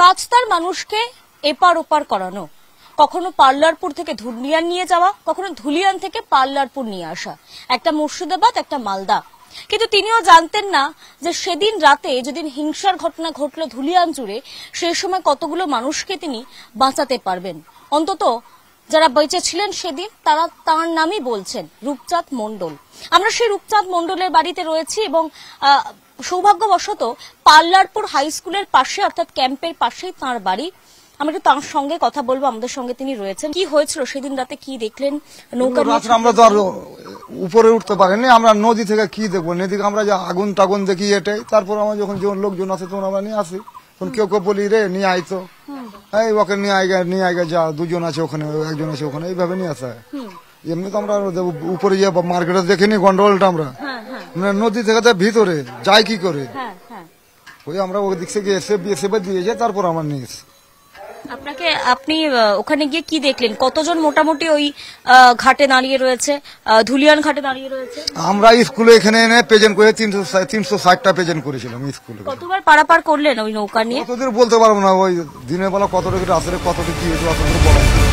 কাছতার মানুষকে এপার ওপার করানো, কখনো পার্লারপুর থেকে ধুলিয়ান নিয়ে যাওয়া, কখনো ধুলিয়ান থেকে পার্লারপুর নিয়ে আসা, একটা মুর্শিদাবাদ একটা মালদা। কিন্তু তিনিও জানতেন না যে সেদিন রাতে যেদিন হিংসার ঘটনা ঘটলো ধুলিয়ান জুড়ে, সেই সময় কতগুলো মানুষকে তিনি বাঁচাতে পারবেন। অন্তত যারা বেঁচে ছিলেন সেদিন তারা তার নামই বলছেন, রূপচাঁদ মণ্ডল। আমরা সেই রূপচাঁদ মণ্ডলের বাড়িতে রয়েছি এবং সৌভাগ্যবশত পার্লারপুর হাই স্কুলের পাশে অর্থাৎ ক্যাম্পের পাশেই তাঁর বাড়ি। আমরা একটু তাঁর সঙ্গে কথা বলবো, আমাদের সঙ্গে তিনি রয়েছেন। কি হয়েছিল সেদিন রাতে, কি দেখলেন? নৌকা আমরা তো আর উপরে উঠতে পারিনি, আমরা নদী থেকে কি দেখবো, নদীকে আমরা যে আগুন টাগুন দেখি এটাই। তারপর আমরা যখন লোকজন আছে তখন আমরা নিয়ে আসি, তখন কেউ কেউ বলি রে নিয়ে আইতো, এই ওকে নিয়ে আইগা যা, দুজন আছে ওখানে, একজন আছে ওখানে, এইভাবে নিয়ে আসা। এমনি তো আমরা উপরে গিয়ে মার্কেটে দেখিনি গন্ডগোলটা, আমরা নদী থেকে ভিতরে যাই কি করে, ওই আমরা ওই দিক থেকে এসে দিয়ে যাই, তারপর আমরা নিয়ে এসি। আপনি ওখানে গিয়ে কি দেখলেন? কতজন মোটামুটি ওই ঘাটে দাঁড়িয়ে রয়েছে, ধুলিয়ান ঘাটে দাঁড়িয়ে রয়েছে? আমরা স্কুলে এখানে এনে প্রেজেন্ট করে 360টা প্রেজেন্ট করেছিলাম স্কুলে। কতবার পারাপার করলেন ওই নৌকা নিয়ে? কতদূর বলতে পারবো না, ওই দিনের বেলা কতটুকু আসলে কতটুকু কি হয়েছে অতটুকু বলা।